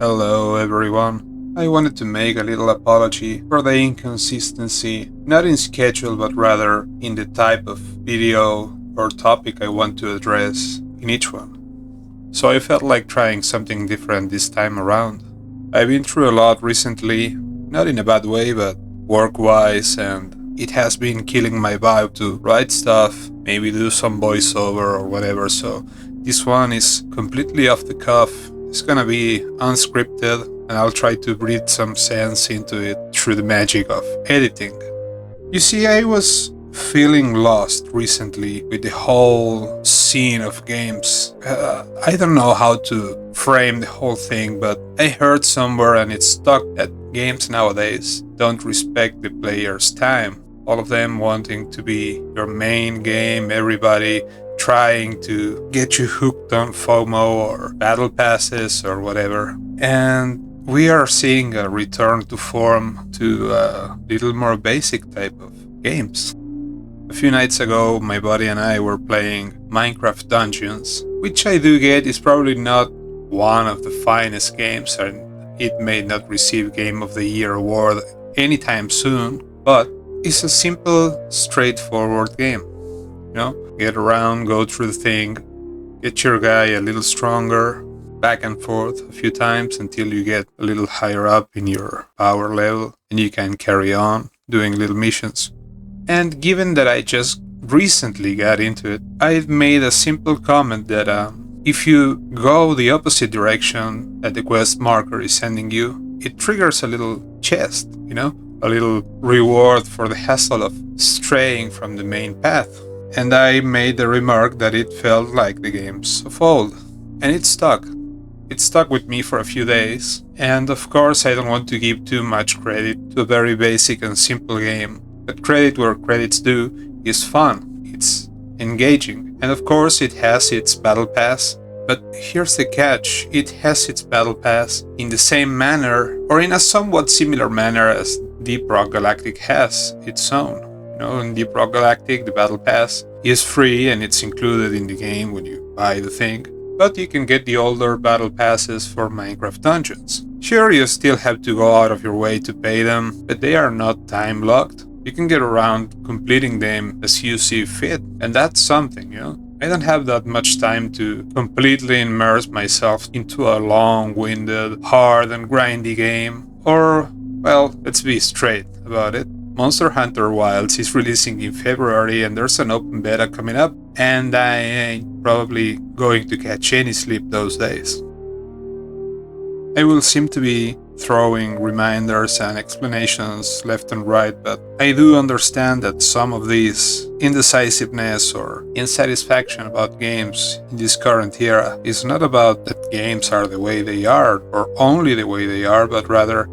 Hello everyone. I wanted to make a little apology for the inconsistency, not in schedule but rather in the type of video or topic I want to address in each one. So I felt like trying something different this time around. I've been through a lot recently, not in a bad way but work-wise, and it has been killing my vibe to write stuff, maybe do some voiceover or whatever, so this one is completely off the cuff. It's gonna be unscripted, and I'll try to breathe some sense into it through the magic of editing. You see, I was feeling lost recently with the whole scene of games. I don't know how to frame the whole thing, but I heard somewhere and it stuck that games nowadays don't respect the player's time. All of them wanting to be your main game, everybody trying to get you hooked on FOMO or battle passes or whatever. And we are seeing a return to form to a little more basic type of games. A few nights ago, my buddy and I were playing Minecraft Dungeons, which I do get is probably not one of the finest games, and it may not receive Game of the Year award anytime soon, but it's a simple, straightforward game. Get around, go through the thing, get your guy a little stronger, back and forth a few times until you get a little higher up in your power level and you can carry on doing little missions. And given that I just recently got into it, I've made a simple comment that if you go the opposite direction that the quest marker is sending you, it triggers a little chest, a little reward for the hassle of straying from the main path. And I made the remark that it felt like the games of old. And it stuck. It stuck with me for a few days. And of course I don't want to give too much credit to a very basic and simple game. But credit where credit's due is fun. It's engaging. And of course it has its battle pass. But here's the catch. It has its battle pass in the same manner, or in a somewhat similar manner as Deep Rock Galactic has its own. In Deep Rock Galactic, the Battle Pass is free and it's included in the game when you buy the thing, but you can get the older Battle Passes for Minecraft Dungeons. Sure, you still have to go out of your way to pay them, but they are not time-locked. You can get around completing them as you see fit, and that's something, I don't have that much time to completely immerse myself into a long-winded, hard and grindy game, or, well, let's be straight about it. Monster Hunter Wilds is releasing in February and there's an open beta coming up, and I ain't probably going to catch any sleep those days. I will seem to be throwing reminders and explanations left and right, but I do understand that some of this indecisiveness or insatisfaction about games in this current era is not about that games are the way they are or only the way they are, but rather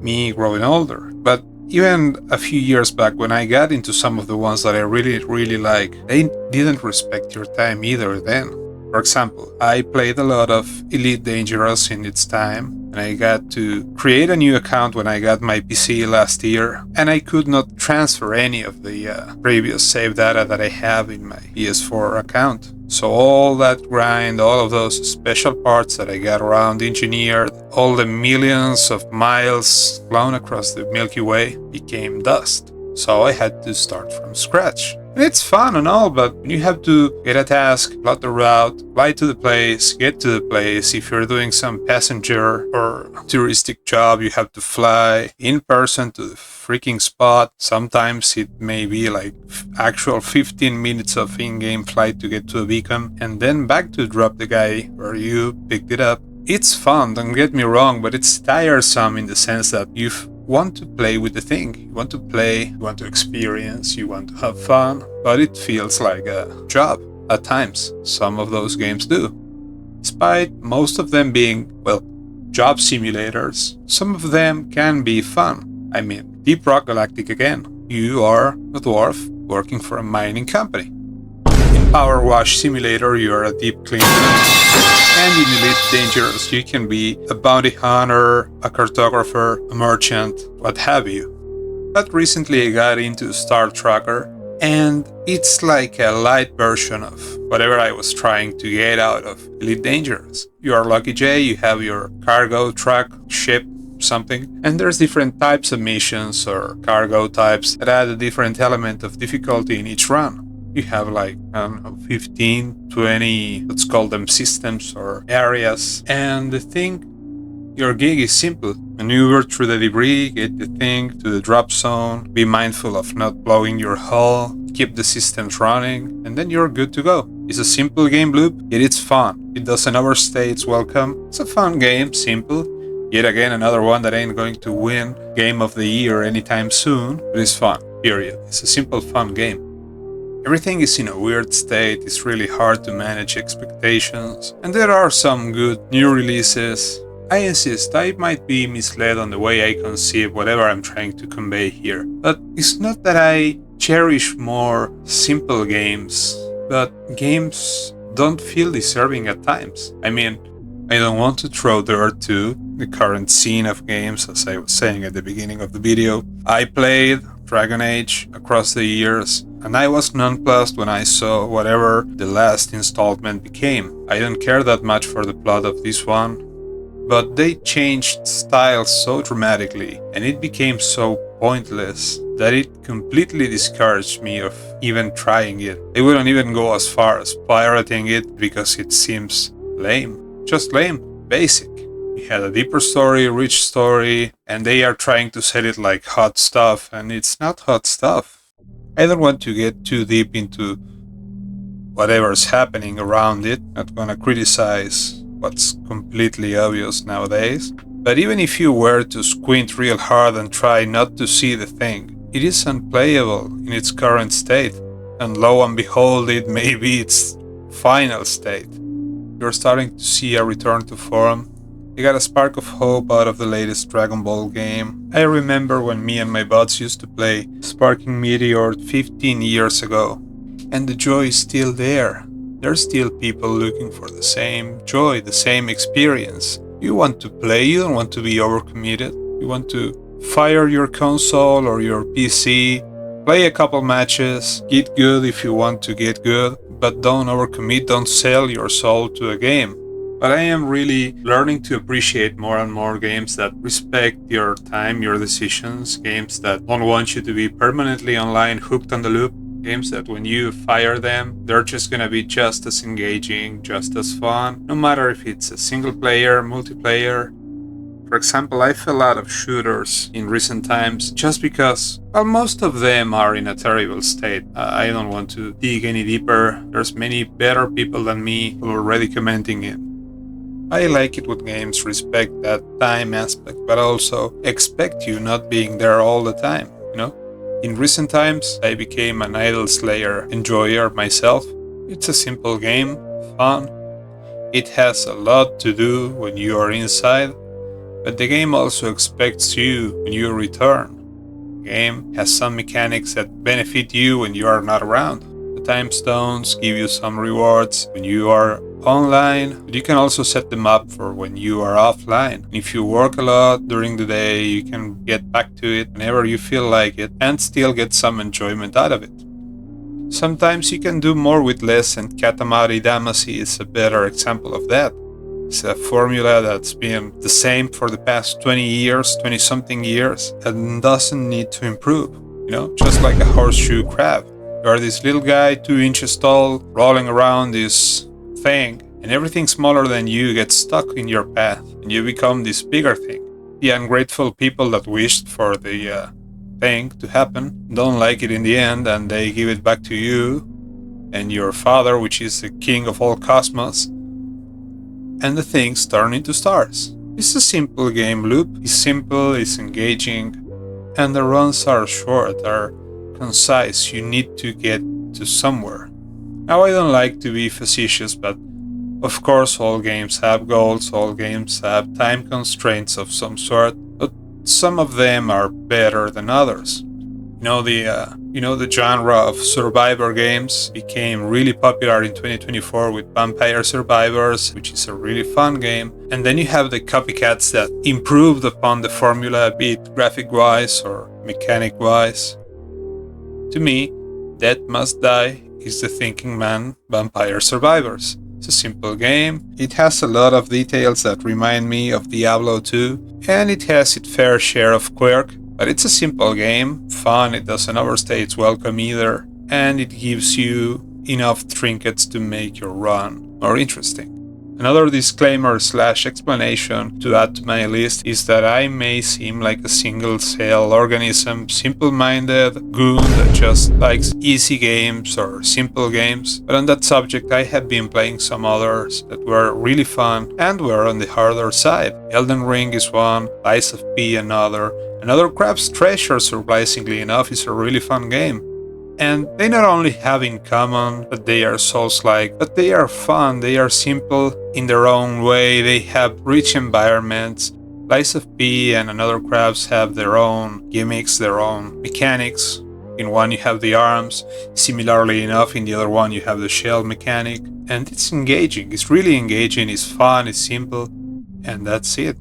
me growing older. But even a few years back, when I got into some of the ones that I really like, they didn't respect your time either then. For example, I played a lot of Elite Dangerous in its time, and I got to create a new account when I got my PC last year, and I could not transfer any of the previous save data that I have in my PS4 account. So all that grind, all of those special parts that I got around engineered, all the millions of miles flown across the Milky Way became dust. So I had to start from scratch. And it's fun and all, but when you have to get a task, plot the route, fly to the place, get to the place. If you're doing some passenger or touristic job, you have to fly in person to the freaking spot. Sometimes it may be like actual 15 minutes of in-game flight to get to a beacon, and then back to drop the guy where you picked it up. It's fun, don't get me wrong, but it's tiresome in the sense that you want to play with the thing. You want to play, you want to experience, you want to have fun, but it feels like a job at times. Some of those games do. Despite most of them being, well, job simulators, some of them can be fun. I mean, Deep Rock Galactic again. You are a dwarf working for a mining company. In Power Wash Simulator, you are a deep cleaner. And in Elite Dangerous, you can be a bounty hunter, a cartographer, a merchant, what have you. But recently I got into Star Tracker, And it's like a light version of whatever I was trying to get out of Elite Dangerous. You are Lucky J, you have your cargo truck, ship, something, and there's different types of missions or cargo types that add a different element of difficulty in each run. You have like, I don't know, 15, 20, let's call them systems or areas, and the thing, your gig is simple. Maneuver through the debris, get the thing to the drop zone, be mindful of not blowing your hull, keep the systems running, and then you're good to go. It's a simple game loop, yet it's fun. It doesn't overstay its welcome. It's a fun game, simple. Yet again, another one that ain't going to win Game of the Year anytime soon, but it's fun, period. It's a simple, fun game. Everything is in a weird state, it's really hard to manage expectations, and there are some good new releases. I insist, I might be misled on the way I conceive whatever I'm trying to convey here, but it's not that I cherish more simple games, but games don't feel deserving at times. I mean, I don't want to throw dirt to the current scene of games, as I was saying at the beginning of the video. I played Dragon Age across the years, and I was nonplussed when I saw whatever the last installment became. I don't care that much for the plot of this one, but they changed styles so dramatically, and it became so pointless that it completely discouraged me of even trying it. I wouldn't even go as far as pirating it because it seems lame. Just lame. Basic. It had a deeper story, rich story, and they are trying to sell it like hot stuff, and it's not hot stuff. I don't want to get too deep into whatever's happening around it. Not gonna criticize what's completely obvious nowadays. But even if you were to squint real hard and try not to see the thing, it is unplayable in its current state, and lo and behold, it may be its final state. You're starting to see a return to form. I got a spark of hope out of the latest Dragon Ball game. I remember when me and my buds used to play Sparking Meteor 15 years ago, and the joy is still there. There's still people looking for the same joy, the same experience. You want to play, you don't want to be overcommitted. You want to fire your console or your PC, play a couple matches, get good if you want to get good, but don't overcommit, don't sell your soul to a game. But I am really learning to appreciate more and more games that respect your time, your decisions, games that don't want you to be permanently online, hooked on the loop. Games that when you fire them, they're just gonna be just as engaging, just as fun, no matter if it's a single player, multiplayer. For example, I fell out of shooters in recent times just because, well, most of them are in a terrible state. I don't want to dig any deeper. There's many better people than me who are already commenting it. I like it when games respect that time aspect, but also expect you not being there all the time, you know? In recent times, I became an Idle Slayer enjoyer myself. It's a simple game, fun. It has a lot to do when you are inside, but the game also expects you when you return. The game has some mechanics that benefit you when you are not around. The time stones give you some rewards when you are online, but you can also set them up for when you are offline. If you work a lot during the day, you can get back to it whenever you feel like it and still get some enjoyment out of it. Sometimes you can do more with less, and Katamari Damacy is a better example of that. It's a formula that's been the same for the past 20 years, 20 something years, and doesn't need to improve. You know, just like a horseshoe crab. You are this little guy 2 inches tall, rolling around this thing, and everything smaller than you gets stuck in your path, and you become this bigger thing. The ungrateful people that wished for the thing to happen don't like it in the end, and they give it back to you and your father, which is the king of all cosmos, and the things turn into stars. It's a simple game loop. It's simple, it's engaging, and the runs are short, are concise. You need to get to somewhere. Now, I don't like to be facetious, but of course all games have goals, all games have time constraints of some sort, but some of them are better than others. The genre of survivor games became really popular in 2024 with Vampire Survivors, which is a really fun game. And then you have the copycats that improved upon the formula a bit graphic-wise or mechanic-wise. To me, Dead Must Die is the Thinking Man Vampire Survivors. It's a simple game, it has a lot of details that remind me of Diablo 2, and it has its fair share of quirk, but it's a simple game, fun, it doesn't overstay its welcome either, and it gives you enough trinkets to make your run more interesting. Another disclaimer / explanation to add to my list is that I may seem like a single-cell organism, simple-minded goon that just likes easy games or simple games, but on that subject I have been playing some others that were really fun and were on the harder side. Elden Ring is one, Lies of P another, Crab's Treasure, surprisingly enough, is a really fun game. And they not only have in common that they are Souls-like, but they are fun, they are simple in their own way, they have rich environments. Lies of P and Another Crabs have their own gimmicks, their own mechanics. In one you have the arms, similarly enough in the other one you have the shell mechanic. And it's engaging, it's really engaging, it's fun, it's simple, and that's it.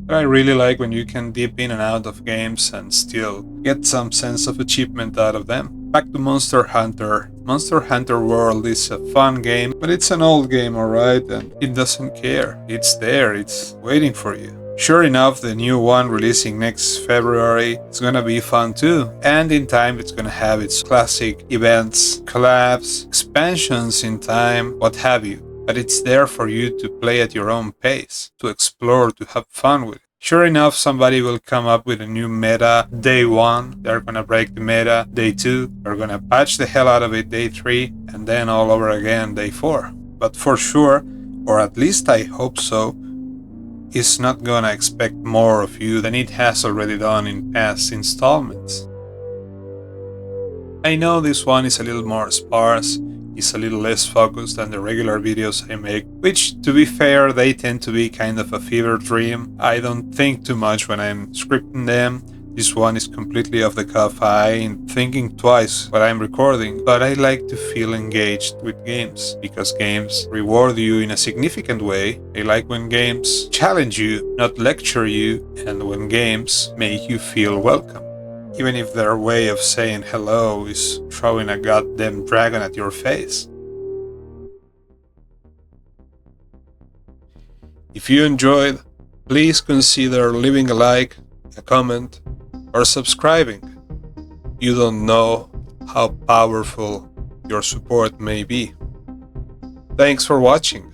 I really like when you can dip in and out of games and still get some sense of achievement out of them. Back to Monster Hunter. Monster Hunter World is a fun game, but it's an old game, alright, and it doesn't care. It's there, it's waiting for you. Sure enough, the new one releasing next February is gonna be fun too, and in time it's gonna have its classic events, collabs, expansions in time, what have you. But it's there for you to play at your own pace, to explore, to have fun with it. Sure enough, somebody will come up with a new meta day 1, they're gonna break the meta day 2, they're gonna patch the hell out of it day 3, and then all over again day 4. But for sure, or at least I hope so, it's not gonna expect more of you than it has already done in past installments. I know this one is a little more sparse, is a little less focused than the regular videos I make, which, to be fair, they tend to be kind of a fever dream. I don't think too much when I'm scripting them. This one is completely off the cuff. I ain't thinking twice while I'm recording, but I like to feel engaged with games, because games reward you in a significant way. I like when games challenge you, not lecture you, and when games make you feel welcome. Even if their way of saying hello is throwing a goddamn dragon at your face. If you enjoyed, please consider leaving a like, a comment, or subscribing. You don't know how powerful your support may be. Thanks for watching.